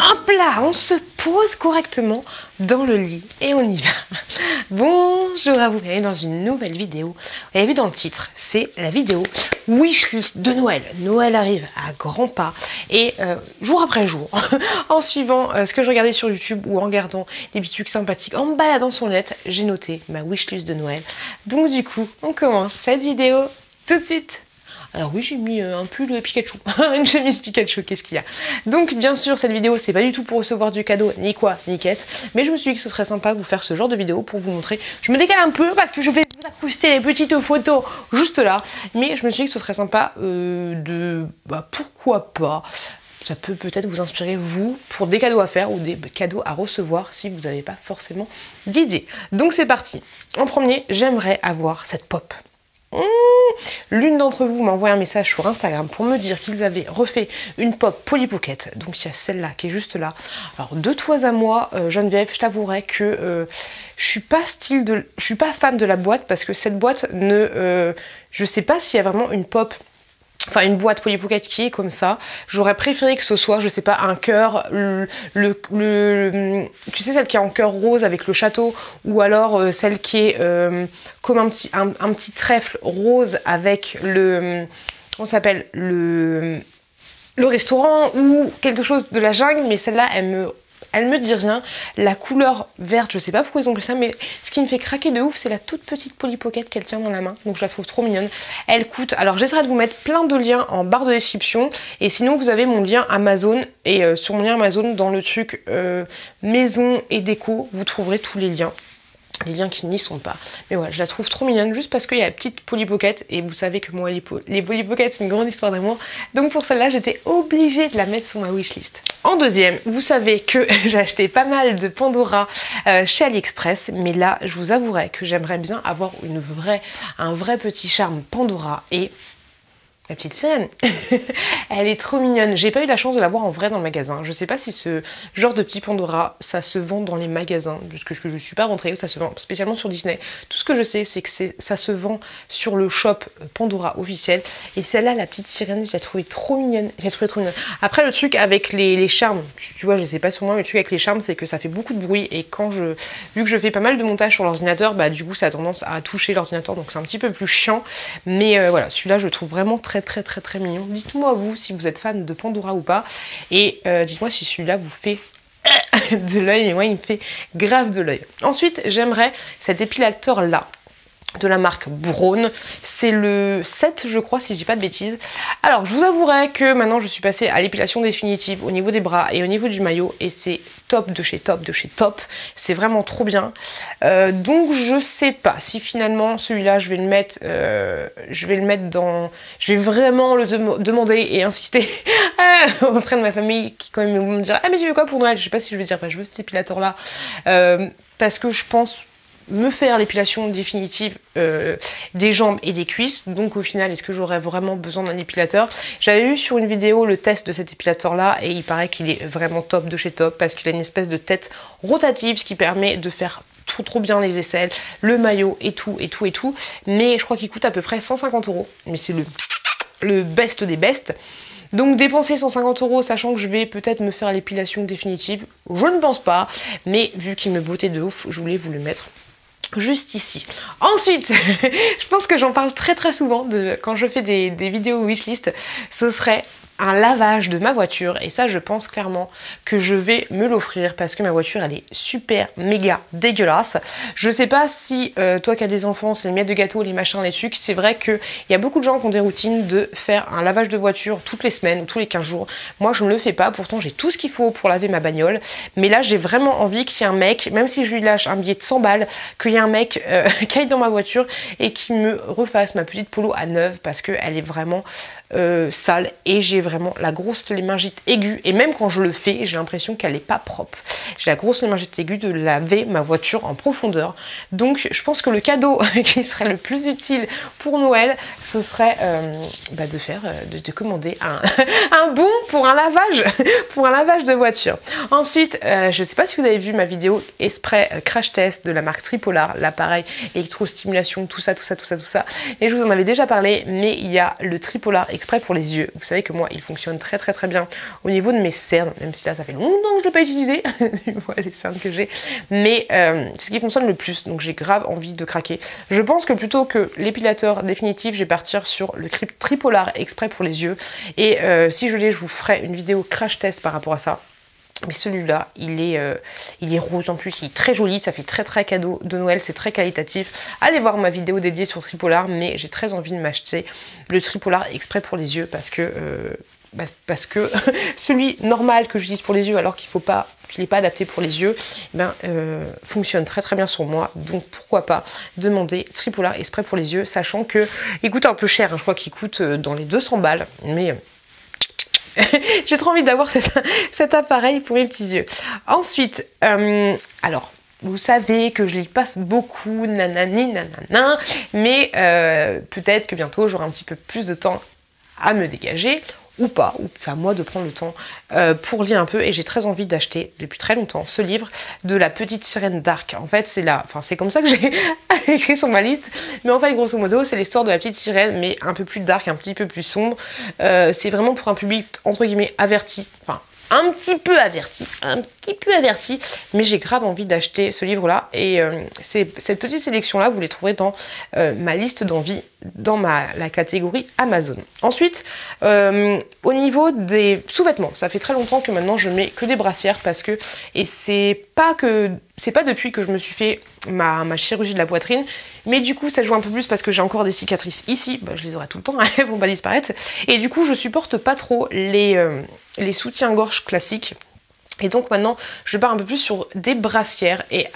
Hop là, on se pose correctement dans le lit et on y va. Bonjour à vous, bienvenue dans une nouvelle vidéo. Vous avez vu dans le titre, c'est la vidéo wishlist de Noël. Noël arrive à grands pas et jour après jour, en suivant ce que je regardais sur YouTube ou en regardant des petits trucs sympathiques, en me baladant sur le net, j'ai noté ma wishlist de Noël. Donc du coup, on commence cette vidéo tout de suite. Alors oui, j'ai mis un pull Pikachu, une chemise Pikachu, qu'est-ce qu'il y a? Donc bien sûr, cette vidéo, c'est pas du tout pour recevoir du cadeau, ni quoi, ni qu'est-ce, mais je me suis dit que ce serait sympa de vous faire ce genre de vidéo pour vous montrer. Je me décale un peu parce que je vais vous accoster les petites photos juste là, mais je me suis dit que ce serait sympa pourquoi pas. Ça peut peut-être vous inspirer, vous, pour des cadeaux à faire ou des cadeaux à recevoir si vous n'avez pas forcément d'idée. Donc c'est parti. En premier, j'aimerais avoir cette pop. L'une d'entre vous m'a envoyé un message sur Instagram pour me dire qu'ils avaient refait une pop Polly Pocket. Donc il y a celle-là qui est juste là. Alors de toi à moi, Geneviève, je t'avouerai que je suis pas fan de la boîte parce que cette boîte je sais pas s'il y a vraiment une pop. Enfin, une boîte Polly Pocket qui est comme ça. J'aurais préféré que ce soit, je sais pas, un cœur, tu sais, celle qui est en cœur rose avec le château, ou alors celle qui est comme un petit trèfle rose avec comment ça s'appelle, le restaurant, ou quelque chose de la jungle, mais celle-là, elle me dit rien. La couleur verte, je sais pas pourquoi ils ont pris ça, mais ce qui me fait craquer de ouf, c'est la toute petite Polly Pocket qu'elle tient dans la main. Donc je la trouve trop mignonne. Elle coûte, alors j'essaierai de vous mettre plein de liens en barre de description. Et sinon, vous avez mon lien Amazon. Et sur mon lien Amazon, dans le truc maison et déco, vous trouverez tous les liens. Les liens qui n'y sont pas. Mais voilà, je la trouve trop mignonne juste parce qu'il y a la petite Polly Pocket. Et vous savez que moi, les Polly Pocket, c'est une grande histoire d'amour. Donc pour celle-là, j'étais obligée de la mettre sur ma wishlist. En deuxième, vous savez que j'ai acheté pas mal de Pandora chez AliExpress. Mais là, je vous avouerai que j'aimerais bien avoir un vrai petit charme Pandora. Et la petite sirène, elle est trop mignonne. J'ai pas eu la chance de la voir en vrai dans le magasin. Je sais pas si ce genre de petit Pandora, ça se vend dans les magasins, parce que je suis pas rentrée, ça se vend spécialement sur Disney. Tout ce que je sais, c'est que ça se vend sur le shop Pandora officiel. Et celle-là, la petite sirène, je l'ai trouvée trop mignonne. Après, le truc avec les charmes, tu vois, je sais pas sur moi, mais le truc avec les charmes, c'est que ça fait beaucoup de bruit. Et vu que je fais pas mal de montage sur l'ordinateur, bah du coup, ça a tendance à toucher l'ordinateur, donc c'est un petit peu plus chiant. Mais voilà, celui-là, je le trouve vraiment très mignon. Dites-moi vous si vous êtes fan de Pandora ou pas, et dites-moi si celui-là vous fait de l'œil, mais moi il me fait grave de l'œil. Ensuite, j'aimerais cet épilateur là de la marque Braun, c'est le 7 je crois si je dis pas de bêtises. Alors je vous avouerai que maintenant je suis passée à l'épilation définitive au niveau des bras et au niveau du maillot, et c'est top de chez top de chez top, c'est vraiment trop bien. Donc je sais pas si finalement celui-là je vais le mettre je vais vraiment le demander et insister auprès de ma famille qui quand même vont me dire ah mais tu veux quoi pour Noël, je sais pas si je vais dire bah, je veux cet épilateur là parce que je pense me faire l'épilation définitive des jambes et des cuisses. Donc au final, est-ce que j'aurais vraiment besoin d'un épilateur? J'avais vu sur une vidéo le test de cet épilateur là et il paraît qu'il est vraiment top de chez top parce qu'il a une espèce de tête rotative, ce qui permet de faire trop bien les aisselles, le maillot et tout. Mais je crois qu'il coûte à peu près 150 €. Mais c'est le best des bests. Donc dépenser 150 € sachant que je vais peut-être me faire l'épilation définitive, je ne pense pas. Mais vu qu'il me bottait de ouf, je voulais vous le mettre juste ici. Ensuite, je pense que j'en parle très souvent quand je fais des vidéos wishlist, ce serait un lavage de ma voiture, et ça je pense clairement que je vais me l'offrir parce que ma voiture elle est super méga dégueulasse. Je sais pas si toi qui as des enfants, c'est les miettes de gâteau, les machins, les sucres, c'est vrai qu'il y a beaucoup de gens qui ont des routines de faire un lavage de voiture toutes les semaines ou tous les 15 jours. Moi je ne le fais pas, pourtant j'ai tout ce qu'il faut pour laver ma bagnole, mais là j'ai vraiment envie qu'il y ait un mec, même si je lui lâche un billet de 100 balles, qu'il y ait un mec qui aille dans ma voiture et qui me refasse ma petite polo à neuve parce qu'elle est vraiment sale et j'ai vraiment la grosse lémingite aiguë, et même quand je le fais j'ai l'impression qu'elle n'est pas propre. J'ai la grosse lémingite aiguë de laver ma voiture en profondeur. Donc je pense que le cadeau qui serait le plus utile pour Noël, ce serait de commander un bon pour un lavage de voiture. Ensuite, je sais pas si vous avez vu ma vidéo Esprit crash test de la marque Tripolar, l'appareil électrostimulation, tout ça, et je vous en avais déjà parlé, mais il y a le Tripolar exprès pour les yeux. Vous savez que moi, il qu'il fonctionne très très très bien au niveau de mes cernes, même si là ça fait longtemps que je ne l'ai pas utilisé, tu vois les cernes que j'ai, mais c'est ce qui fonctionne le plus, donc j'ai grave envie de craquer. Je pense que plutôt que l'épilateur définitif, je vais partir sur le Tripolar exprès pour les yeux, et si je l'ai, je vous ferai une vidéo crash test par rapport à ça. Mais celui-là, il est rose en plus, il est très joli, ça fait très très cadeau de Noël, c'est très qualitatif. Allez voir ma vidéo dédiée sur Tripolar, mais j'ai très envie de m'acheter le Tripolar exprès pour les yeux parce que celui normal que j'utilise pour les yeux alors qu'il n'est pas adapté pour les yeux, fonctionne très très bien sur moi. Donc pourquoi pas demander Tripolar exprès pour les yeux, sachant que il coûte un peu cher, hein, je crois qu'il coûte dans les 200 balles, mais... j'ai trop envie d'avoir cet appareil pour mes petits yeux. Ensuite, alors, vous savez que je les passe beaucoup, nanani, nanana, mais peut-être que bientôt j'aurai un petit peu plus de temps à me dégager, ou pas, ou c'est à moi de prendre le temps pour lire un peu, et j'ai très envie d'acheter depuis très longtemps ce livre de La Petite Sirène Dark. En fait, c'est comme ça que j'ai écrit sur ma liste, mais en fait, grosso modo, c'est l'histoire de la petite sirène, mais un peu plus dark, un petit peu plus sombre. C'est vraiment pour un public, entre guillemets, averti, enfin, un petit peu averti, mais j'ai grave envie d'acheter ce livre-là, et cette petite sélection-là, vous les trouverez dans ma liste d'envie, dans la catégorie Amazon. Ensuite, au niveau des sous-vêtements, ça fait très longtemps que maintenant je mets que des brassières parce que, et c'est pas depuis que je me suis fait ma chirurgie de la poitrine, mais du coup ça joue un peu plus parce que j'ai encore des cicatrices ici, je les aurai tout le temps, elles vont pas disparaître, et du coup je supporte pas trop les soutiens-gorge classiques. Et donc maintenant, je pars un peu plus sur des brassières. Et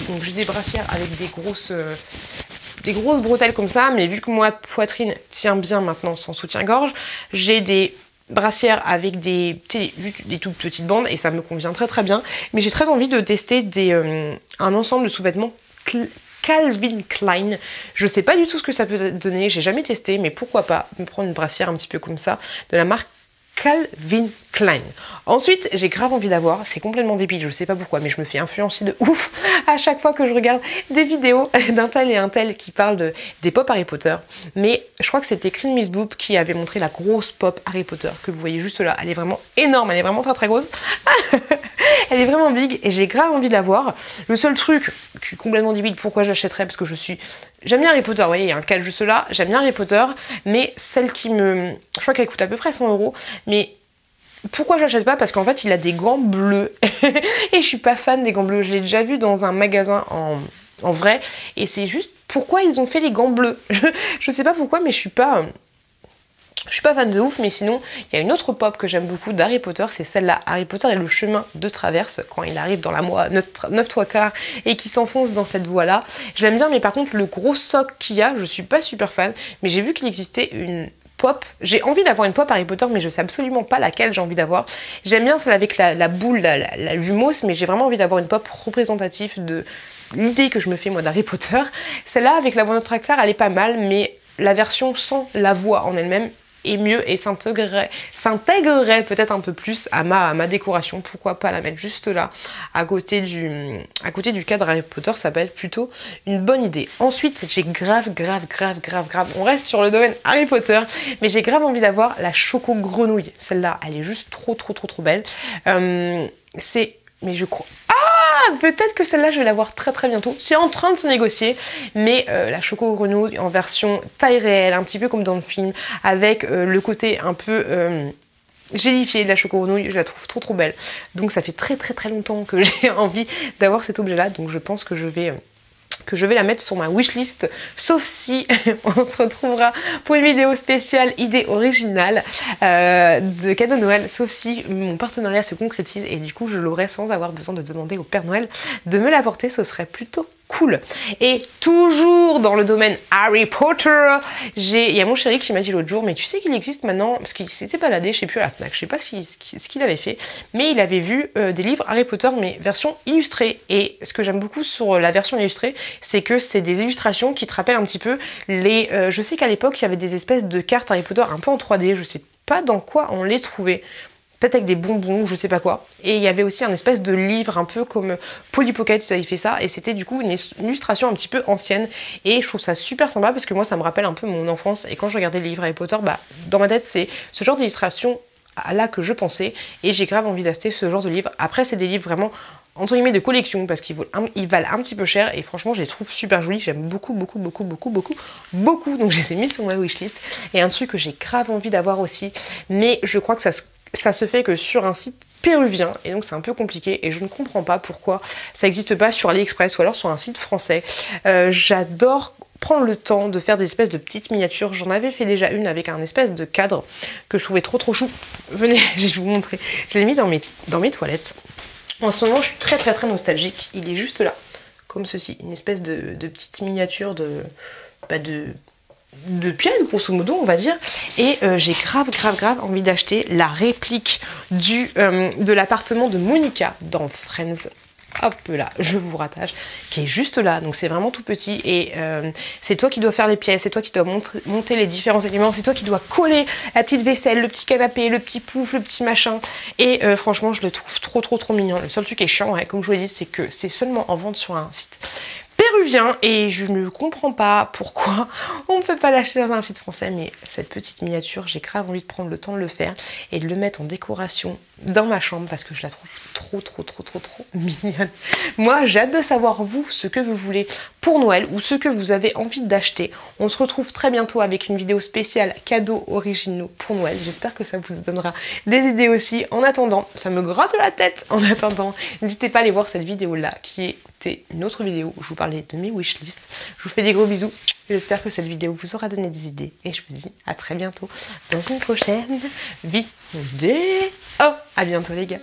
donc j'ai des brassières avec des grosses bretelles comme ça. Mais vu que ma poitrine tient bien maintenant sans soutien-gorge, j'ai des brassières avec juste des toutes petites bandes. Et ça me convient très très bien. Mais j'ai très envie de tester un ensemble de sous-vêtements Calvin Klein. Je sais pas du tout ce que ça peut donner. J'ai jamais testé. Mais pourquoi pas me prendre une brassière un petit peu comme ça de la marque Calvin Klein. Ensuite, j'ai grave envie d'avoir, c'est complètement débile, je sais pas pourquoi, mais je me fais influencer de ouf à chaque fois que je regarde des vidéos d'un tel et un tel qui parlent des pop Harry Potter. Mais je crois que c'était Clean Miss Boop qui avait montré la grosse pop Harry Potter que vous voyez juste là. Elle est vraiment énorme, elle est vraiment très très grosse. Elle est vraiment big et j'ai grave envie de la voir. Le seul truc, je suis complètement débile, pourquoi j'achèterais, parce que j'aime bien Harry Potter, vous voyez, il y a un cadre juste là, j'aime bien Harry Potter, mais celle je crois qu'elle coûte à peu près 100 €, mais pourquoi j'achète pas? Parce qu'en fait, il a des gants bleus, et je suis pas fan des gants bleus, je l'ai déjà vu dans un magasin en vrai, et c'est juste, pourquoi ils ont fait les gants bleus? Je sais pas pourquoi, mais je suis pas fan de ouf, mais sinon, il y a une autre pop que j'aime beaucoup d'Harry Potter, c'est celle-là, Harry Potter et le chemin de traverse, quand il arrive dans la voie 9 3/4 et qui s'enfonce dans cette voie-là. Je l'aime bien, mais par contre, le gros soc qu'il y a, je suis pas super fan, mais j'ai vu qu'il existait une pop. J'ai envie d'avoir une pop Harry Potter, mais je sais absolument pas laquelle j'ai envie d'avoir. J'aime bien celle avec la boule, la lumos, mais j'ai vraiment envie d'avoir une pop représentative de l'idée que je me fais moi d'Harry Potter. Celle-là, avec la voie 9 3/4, elle est pas mal, mais la version sans la voix en elle-même est mieux et s'intégrerait peut-être un peu plus à ma décoration. Pourquoi pas la mettre juste là, à côté du cadre Harry Potter, ça peut être plutôt une bonne idée. Ensuite, j'ai grave, on reste sur le domaine Harry Potter, mais j'ai grave envie d'avoir la Choco Grenouille. Celle-là, elle est juste trop belle. Mais je crois... peut-être que celle-là je vais l'avoir très bientôt, c'est en train de se négocier, mais la Choco Grenouille en version taille réelle, un petit peu comme dans le film, avec le côté un peu gélifié de la Choco Grenouille, je la trouve trop belle. Donc ça fait très longtemps que j'ai envie d'avoir cet objet là, donc je pense que je vais la mettre sur ma wishlist, sauf si on se retrouvera pour une vidéo spéciale idée originale de cadeau Noël, sauf si mon partenariat se concrétise et du coup je l'aurai sans avoir besoin de demander au Père Noël de me l'apporter, ce serait plutôt cool. Et toujours dans le domaine Harry Potter, il y a mon chéri qui m'a dit l'autre jour, mais tu sais qu'il existe maintenant, parce qu'il s'était baladé, je sais plus à la Fnac, je sais pas ce qu'il avait fait, mais il avait vu des livres Harry Potter, mais version illustrée. Et ce que j'aime beaucoup sur la version illustrée, c'est que c'est des illustrations qui te rappellent un petit peu je sais qu'à l'époque, il y avait des espèces de cartes Harry Potter un peu en 3D, je sais pas dans quoi on les trouvait. Peut-être avec des bonbons ou je sais pas quoi. Et il y avait aussi un espèce de livre un peu comme Polly Pocket, ça avait fait ça. Et c'était du coup une illustration un petit peu ancienne. Et je trouve ça super sympa parce que moi ça me rappelle un peu mon enfance. Et quand je regardais les livres Harry Potter, dans ma tête c'est ce genre d'illustration là que je pensais et j'ai grave envie d'acheter ce genre de livres. Après c'est des livres vraiment entre guillemets de collection parce qu'ils valent un petit peu cher et franchement je les trouve super jolis, j'aime beaucoup donc je les ai mis sur ma wishlist. Et un truc que j'ai grave envie d'avoir aussi, mais je crois que ça se fait que sur un site péruvien et donc c'est un peu compliqué et je ne comprends pas pourquoi ça n'existe pas sur AliExpress ou alors sur un site français. J'adore prendre le temps de faire des espèces de petites miniatures. J'en avais fait déjà une avec un espèce de cadre que je trouvais trop chou. Venez, je vais vous montrer. Je l'ai mis dans mes toilettes. En ce moment, je suis très nostalgique. Il est juste là, comme ceci. Une espèce de petite miniature de pièces, grosso modo, on va dire. Et j'ai grave envie d'acheter la réplique de l'appartement de Monica dans Friends. Hop là, je vous rattache, qui est juste là, donc c'est vraiment tout petit et c'est toi qui dois faire les pièces, c'est toi qui dois monter les différents éléments, c'est toi qui dois coller la petite vaisselle, le petit canapé, le petit pouf, le petit machin et franchement je le trouve trop mignon. Le seul truc qui est chiant, ouais, comme je vous l'ai dit, c'est que c'est seulement en vente sur un site péruvien et je ne comprends pas pourquoi on ne peut pas l'acheter dans un site français, mais cette petite miniature, j'ai grave envie de prendre le temps de le faire et de le mettre en décoration dans ma chambre parce que je la trouve trop mignonne. Moi, j'ai hâte de savoir vous ce que vous voulez pour Noël ou ce que vous avez envie d'acheter. On se retrouve très bientôt avec une vidéo spéciale cadeaux originaux pour Noël. J'espère que ça vous donnera des idées aussi. En attendant, ça me gratte la tête. En attendant, n'hésitez pas à aller voir cette vidéo là qui était une autre vidéo où je vous parlais de mes wishlists. Je vous fais des gros bisous. J'espère que cette vidéo vous aura donné des idées et je vous dis à très bientôt dans une prochaine vidéo. À bientôt les gars.